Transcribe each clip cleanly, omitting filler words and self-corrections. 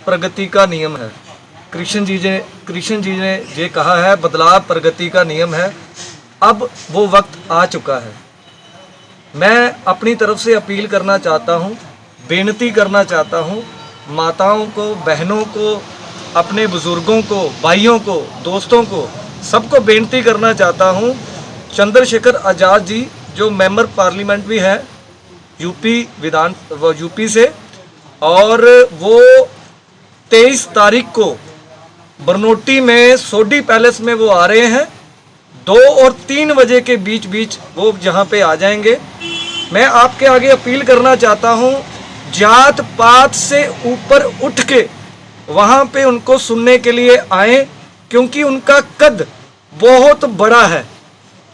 प्रगति का नियम है। कृष्ण जी ने ये कहा है, बदलाव प्रगति का नियम है। अब वो वक्त आ चुका है। मैं अपनी तरफ से अपील करना चाहता हूँ, बेनती करना चाहता हूँ, माताओं को, बहनों को, अपने बुज़ुर्गों को, भाइयों को, दोस्तों को, सबको बेनती करना चाहता हूँ। चंद्रशेखर आज़ाद जी जो मेंबर पार्लियामेंट भी हैं यूपी से, और वो 23 तारीख को बरनोटी में सोडी पैलेस में वो आ रहे हैं। 2 और 3 बजे के बीच वो यहाँ पे आ जाएंगे। मैं आपके आगे अपील करना चाहता हूँ, जात पात से ऊपर उठ के वहाँ पे उनको सुनने के लिए आए, क्योंकि उनका कद बहुत बड़ा है।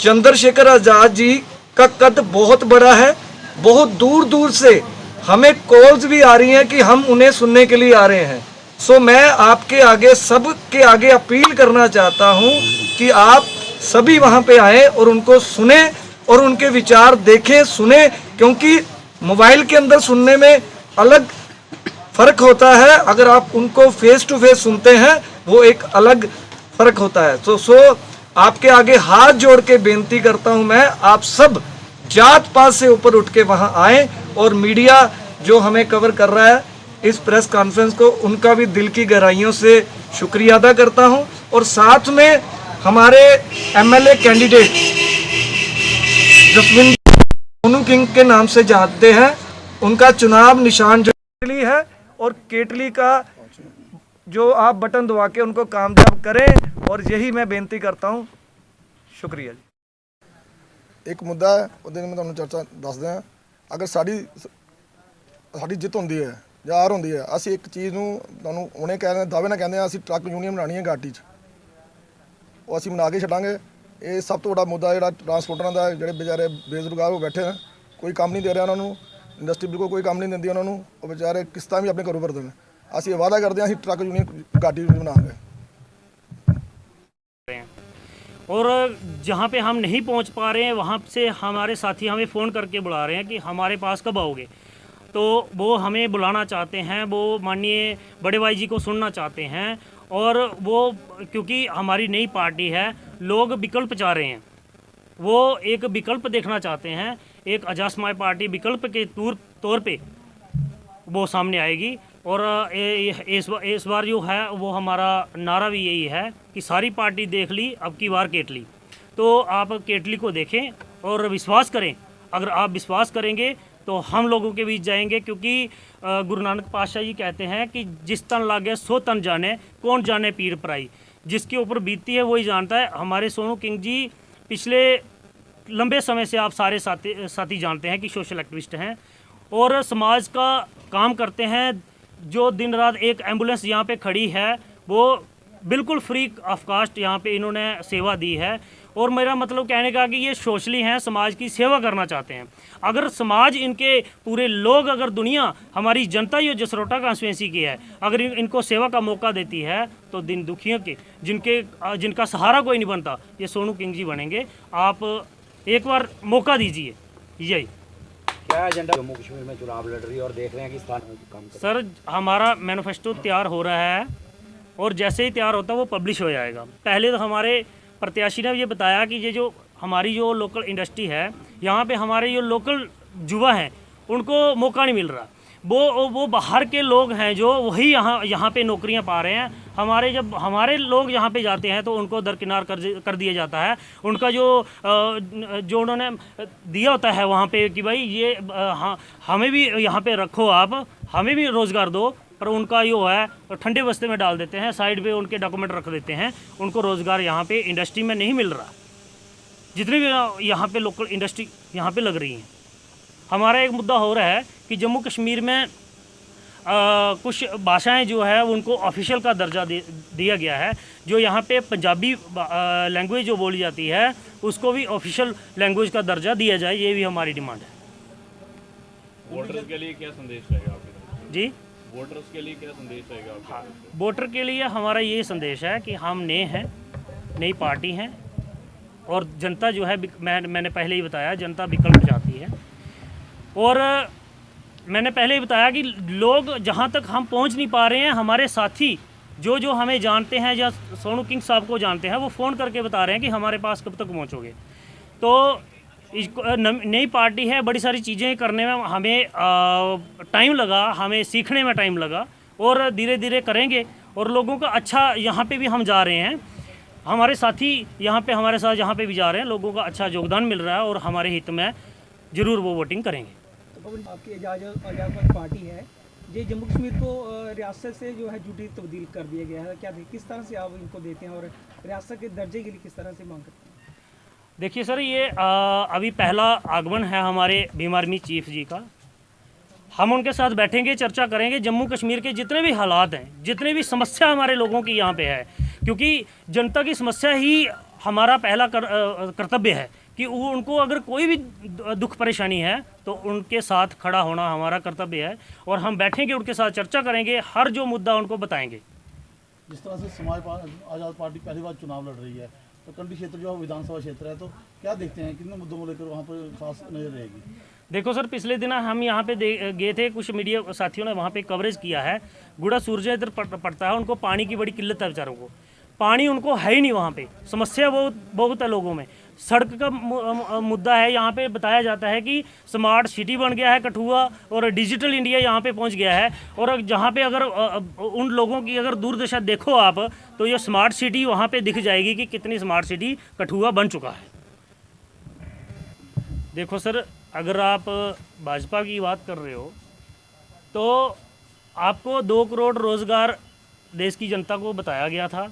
चंद्रशेखर आज़ाद जी का कद बहुत बड़ा है। बहुत दूर दूर से हमें कॉल्स भी आ रही हैं कि हम उन्हें सुनने के लिए आ रहे हैं। सो मैं आपके आगे, सबके आगे अपील करना चाहता हूं कि आप सभी वहां पे आए और उनको सुने और उनके विचार देखें, सुने, क्योंकि मोबाइल के अंदर सुनने में अलग फ़र्क होता है, अगर आप उनको फेस टू फेस सुनते हैं वो एक अलग फ़र्क होता है। सो आपके आगे हाथ जोड़ के बेनती करता हूं मैं, आप सब जात पात से ऊपर उठ के वहां आए। और मीडिया जो हमें कवर कर रहा है इस प्रेस कॉन्फ्रेंस को, उनका भी दिल की गहराइयों से शुक्रिया अदा करता हूं। और साथ में हमारे MLA candidate Jaswinder Sonu King के नाम से जानते हैं, उनका चुनाव निशान जो केटली है, और केटली का जो आप बटन दबा के उनको कामयाब करें, और यही मैं बेनती करता हूं। शुक्रिया जी। एक मुद्दा है ਉਹਦੇ में ਤੁਹਾਨੂੰ चर्चा दस दें। अगर ਸਾਡੀ ਜਿੱਤ ਹੁੰਦੀ ਹੈ ਜਾਂ ਹਾਰ ਹੁੰਦੀ ਹੈ, ਅਸੀਂ ਇੱਕ ਚੀਜ਼ ਨੂੰ ਤੁਹਾਨੂੰ ਹੁਣੇ ਕਹਿੰਦੇ, ਦਾਅਵੇ ਨਾਲ ਕਹਿੰਦੇ ਆ, ਅਸੀਂ ਟਰੱਕ ਯੂਨੀਅਨ ਬਣਾਉਣੀ ਹੈ ਘਾਟੀ 'ਚ, ਉਹ ਅਸੀਂ ਬਣਾ ਕੇ ਛੱਡਾਂਗੇ। ਇਹ ਸਭ ਤੋਂ ਵੱਡਾ ਮੁੱਦਾ ਜਿਹੜਾ ਟਰਾਂਸਪੋਰਟਰਾਂ ਦਾ, ਜਿਹੜੇ ਵਿਚਾਰੇ ਬੇਰੁਜ਼ਗਾਰ ਹੋ ਬੈਠੇ ਨੇ, ਕੋਈ ਕੰਮ ਨਹੀਂ ਦੇ ਰਿਹਾ ਉਹਨਾਂ ਨੂੰ, ਇੰਡਸਟਰੀ ਬਿਲਕੁਲ ਕੋਈ ਕੰਮ ਨਹੀਂ ਦਿੰਦੀ ਉਹਨਾਂ ਨੂੰ, ਉਹ ਵਿਚਾਰੇ ਕਿਸ਼ਤਾਂ ਵੀ ਆਪਣੇ ਘਰੋਂ ਭਰਦੇ ਨੇ। ਅਸੀਂ ਵਾਅਦਾ ਕਰਦੇ ਹਾਂ ਅਸੀਂ ਟਰੱਕ ਯੂਨੀਅਨ ਘਾਟੀ ਬਣਾਵਾਂਗੇ। और जहाँ पे हम नहीं पहुँच पा रहे हैं वहाँ से हमारे साथी हमें फ़ोन करके बुला रहे हैं कि हमारे पास कब आओगे। तो वो हमें बुलाना चाहते हैं, वो माननीय बड़े भाई जी को सुनना चाहते हैं। और वो क्योंकि हमारी नई पार्टी है, लोग विकल्प चाह रहे हैं, वो एक विकल्प देखना चाहते हैं। एक आज़ाद पार्टी विकल्प के तौर पे वो सामने आएगी। और इस बार जो है वो हमारा नारा भी यही है कि सारी पार्टी देख ली, अब की बार केटली। तो आप केटली को देखें और विश्वास करें। अगर आप विश्वास करेंगे तो हम लोगों के बीच जाएंगे, क्योंकि गुरु नानक पातशाह जी कहते हैं कि जिस तन लागे सो तन जाने, कौन जाने पीर पराई। जिसके ऊपर बीतती है वही जानता है। हमारे सोनू किंग जी पिछले लंबे समय से आप सारे साथी जानते हैं कि सोशल एक्टिविस्ट हैं और समाज का काम करते हैं। जो दिन रात एक एम्बुलेंस यहाँ पे खड़ी है वो बिल्कुल फ्री ऑफ कास्ट यहाँ पे इन्होंने सेवा दी है। और मेरा मतलब कहने का कि ये सोशली हैं, समाज की सेवा करना चाहते हैं। अगर समाज, इनके पूरे लोग, अगर दुनिया, हमारी जनता ये जसरोटा कॉन्स्टिट्यूंसी की है, अगर इनको सेवा का मौका देती है तो दिन दुखियों के, जिनका सहारा कोई नहीं बनता, ये सोनू किंग जी बनेंगे। आप एक बार मौका दीजिए। यही क्या एजेंडा जम्मू कश्मीर में चुनाव लड़ रही है और देख रहे हैं कि स्थान काम कर। सर, हमारा मैनिफेस्टो तैयार हो रहा है और जैसे ही तैयार होता है वो पब्लिश हो जाएगा। पहले तो हमारे प्रत्याशी ने ये बताया कि ये जो हमारी जो लोकल इंडस्ट्री है, यहाँ पे हमारे जो लोकल युवा हैं उनको मौका नहीं मिल रहा। वो बाहर के लोग हैं जो वही यहाँ पे नौकरियाँ पा रहे हैं। जब हमारे लोग यहाँ पे जाते हैं तो उनको दरकिनार कर दिया जाता है। उनका जो उन्होंने दिया होता है वहाँ पे कि भाई ये हमें भी यहाँ पे रखो, आप हमें भी रोज़गार दो, पर उनका जो है ठंडे बस्ते में डाल देते हैं, साइड पे उनके डॉक्यूमेंट रख देते हैं। उनको रोज़गार यहाँ पे इंडस्ट्री में नहीं मिल रहा। जितनी भी यहाँ पे लोकल इंडस्ट्री यहाँ पे लग रही हैं। हमारा एक मुद्दा हो रहा है कि जम्मू कश्मीर में कुछ भाषाएं जो है उनको ऑफिशियल का दर्जा दिया गया है। जो यहाँ पे पंजाबी लैंग्वेज जो बोली जाती है उसको भी ऑफिशियल लैंग्वेज का दर्जा दिया जाए, ये भी हमारी डिमांड है। वोटर्स के लिए क्या संदेश रहेगा आपके? जी, वोटर्स के लिए क्या संदेश रहेगा आपके? हाँ, वोटर के लिए हमारा ये संदेश है कि हम नए हैं, नई पार्टी हैं, और जनता जो है, मैंने पहले ही बताया, जनता विकल्प चाहती है। और मैंने पहले ही बताया कि लोग जहाँ तक हम पहुँच नहीं पा रहे हैं, हमारे साथी जो जो हमें जानते हैं या सोनू किंग साहब को जानते हैं, वो फ़ोन करके बता रहे हैं कि हमारे पास कब तक पहुँचोगे। तो नई पार्टी है, बड़ी सारी चीज़ें करने में हमें टाइम लगा, हमें सीखने में टाइम लगा, और धीरे धीरे करेंगे। और लोगों का अच्छा, यहाँ पे भी हम जा रहे हैं, हमारे साथी यहाँ पे हमारे साथ जहाँ पे भी जा रहे हैं, लोगों का अच्छा योगदान मिल रहा है और हमारे हित में ज़रूर वो वोटिंग करेंगे। तो पवन, आपकी आज़ाद पार्टी है, ये जम्मू कश्मीर को रियासत से जो है जुटी तब्दील कर दिया गया है, क्या किस तरह से आप इनको देते हैं और रियासत के दर्जे के लिए किस तरह से मांग करते हैं? देखिए सर, ये अभी पहला आगमन है हमारे भीम आर्मी चीफ जी का। हम उनके साथ बैठेंगे, चर्चा करेंगे, जम्मू कश्मीर के जितने भी हालात हैं, जितने भी समस्या हमारे लोगों की यहाँ पे है, क्योंकि जनता की समस्या ही हमारा पहला कर्तव्य है कि उनको अगर कोई भी दुख परेशानी है तो उनके साथ खड़ा होना हमारा कर्तव्य है। और हम बैठेंगे, उनके साथ चर्चा करेंगे, हर जो मुद्दा उनको बताएंगे। जिस तरह से आज़ाद पार्टी पहली बार चुनाव लड़ रही है, तो कंडी क्षेत्र जो विधानसभा क्षेत्र है, तो क्या देखते हैं कितने मुद्दों को लेकर वहाँ पर खास नजर रहेगी? देखो सर, पिछले दिन हम यहाँ पे गए थे, कुछ मीडिया साथियों ने वहाँ पे कवरेज किया है। गुड़ा सूरज इधर पड़ता है, उनको पानी की बड़ी किल्लत है बेचारों को, पानी उनको है ही नहीं वहाँ पे, समस्या बहुत है लोगों में। सड़क का मुद्दा है, यहाँ पे बताया जाता है कि स्मार्ट सिटी बन गया है कठुआ और डिजिटल इंडिया यहाँ पे पहुँच गया है। और जहाँ पे अगर उन लोगों की अगर दूरदशा देखो आप, तो ये स्मार्ट सिटी वहाँ पे दिख जाएगी कि कितनी स्मार्ट सिटी कठुआ बन चुका है। देखो सर, अगर आप भाजपा की बात कर रहे हो तो आपको 2 करोड़ रोज़गार देश की जनता को बताया गया था,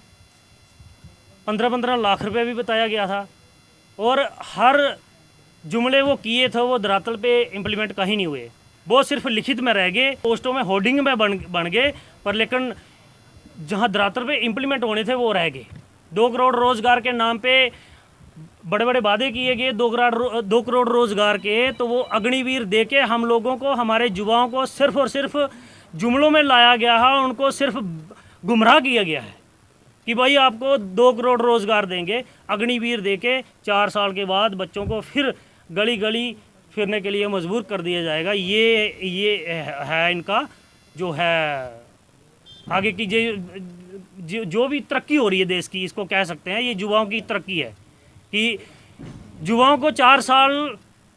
15-15 लाख रुपए भी बताया गया था, और हर जुमले वो किए थे वो धरातल पे इम्प्लीमेंट कहीं नहीं हुए, वो सिर्फ लिखित में रह गए, पोस्टों में होर्डिंग में बन गए, पर लेकिन जहां धरातल पे इम्प्लीमेंट होने थे वो रह गए। 2 करोड़ रोज़गार के नाम पे बड़े बड़े वादे किए गए, 2 करोड़ रोज़गार के, तो वो अग्निवीर दे के हम लोगों को, हमारे युवाओं को सिर्फ और सिर्फ जुमलों में लाया गया है, उनको सिर्फ गुमराह किया गया है कि भाई आपको 2 करोड़ रोज़गार देंगे, अग्निवीर दे के 4 साल के बाद बच्चों को फिर गली गली फिरने के लिए मजबूर कर दिया जाएगा। ये है इनका जो है आगे की जो भी तरक्की हो रही है देश की, इसको कह सकते हैं ये युवाओं की तरक्की है कि युवाओं को 4 साल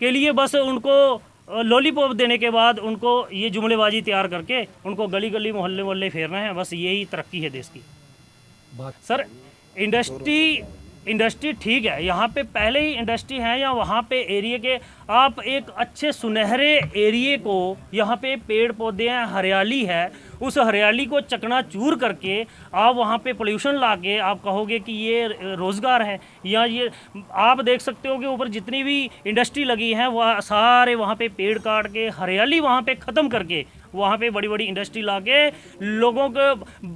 के लिए बस उनको लॉलीपॉप देने के बाद उनको ये जुमलेबाजी तैयार करके उनको गली गली मोहल्ले मोहल्ले फेरना है, बस यही तरक्की है देश की। सर, इंडस्ट्री ठीक है, यहाँ पे पहले ही इंडस्ट्री है, या वहाँ पे एरिया के आप एक अच्छे सुनहरे एरिए को, यहाँ पे पेड़ पौधे हैं, हरियाली है, उस हरियाली को चकनाचूर करके आप वहाँ पे पोल्यूशन ला के आप कहोगे कि ये रोज़गार है, या ये आप देख सकते हो कि ऊपर जितनी भी इंडस्ट्री लगी है वह सारे वहाँ पे पेड़ काट के हरियाली वहाँ पे ख़त्म करके वहाँ पे बड़ी बड़ी इंडस्ट्री ला के लोगों को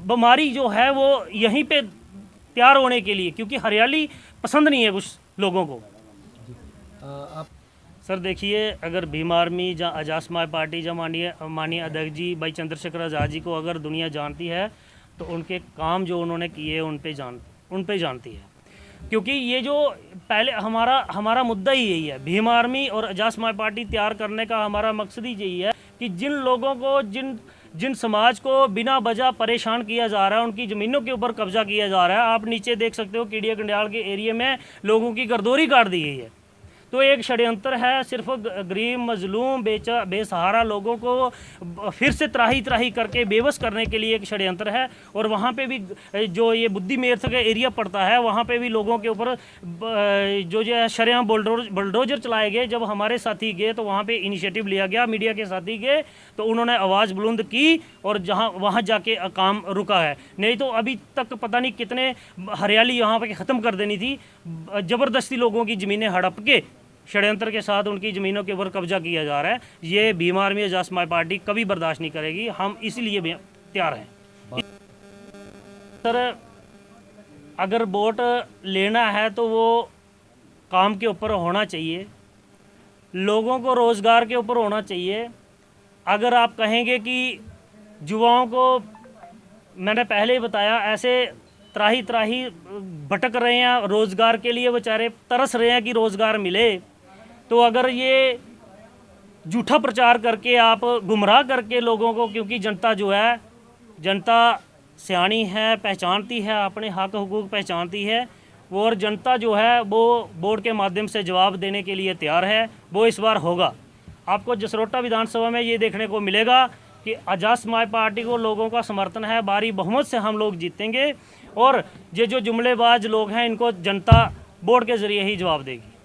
बीमारी जो है वो यहीं पे तैयार होने के लिए, क्योंकि हरियाली पसंद नहीं है कुछ लोगों को। सर देखिए, अगर भीम आर्मी या आज़ाद समाज पार्टी या माननीय अध्यक्ष जी भाई चंद्रशेखर आज़ाद जी को अगर दुनिया जानती है तो उनके काम जो उन्होंने किए उन पे जानती है, क्योंकि ये जो पहले हमारा मुद्दा ही यही है। भीम आर्मी और आज़ाद समाज पार्टी तैयार करने का हमारा मकसद ही यही है कि जिन लोगों को जिन समाज को बिना वजह परेशान किया जा रहा है, उनकी ज़मीनों के ऊपर कब्जा किया जा रहा है। आप नीचे देख सकते हो कीड़िया गंडियाल के एरिया में लोगों की गर्दौरी काट दी गई है, तो एक षड्यंत्र है, सिर्फ गरीब मजलूम बेसहारा लोगों को फिर से त्राही करके बेबस करने के लिए एक षड्यंत्र है। और वहाँ पे भी जो ये बुद्धि मेर्थ का एरिया पड़ता है, वहाँ पे भी लोगों के ऊपर जो है शरेआम बुलडोजर चलाए गए। जब हमारे साथी गए तो वहाँ पे इनिशिएटिव लिया गया, मीडिया के साथी गए तो उन्होंने आवाज़ बुलंद की और वहाँ जाके काम रुका है, नहीं तो अभी तक पता नहीं कितने हरियाली यहाँ पे ख़त्म कर देनी थी। ज़बरदस्ती लोगों की ज़मीनें हड़प के षड्यंत्र के साथ उनकी ज़मीनों के ऊपर कब्जा किया जा रहा है। ये भीम आर्मी आज़ाद समाज पार्टी कभी बर्दाश्त नहीं करेगी, हम इसीलिए तैयार हैं। सर, अगर वोट लेना है तो वो काम के ऊपर होना चाहिए, लोगों को रोज़गार के ऊपर होना चाहिए। अगर आप कहेंगे कि युवाओं को, मैंने पहले ही बताया, ऐसे त्राही भटक रहे हैं रोज़गार के लिए, बेचारे तरस रहे हैं कि रोज़गार मिले, तो अगर ये झूठा प्रचार करके आप गुमराह करके लोगों को, क्योंकि जनता जो है, जनता सियानी है, पहचानती है, अपने हक हुकूक पहचानती है, और जनता जो है वो बोर्ड के माध्यम से जवाब देने के लिए तैयार है। वो इस बार होगा। आपको जसरोटा विधानसभा में ये देखने को मिलेगा कि आज़ाद समाज पार्टी को लोगों का समर्थन है, भारी बहुमत से हम लोग जीतेंगे, और ये जो जुमलेबाज लोग हैं इनको जनता बोर्ड के ज़रिए ही जवाब देगी।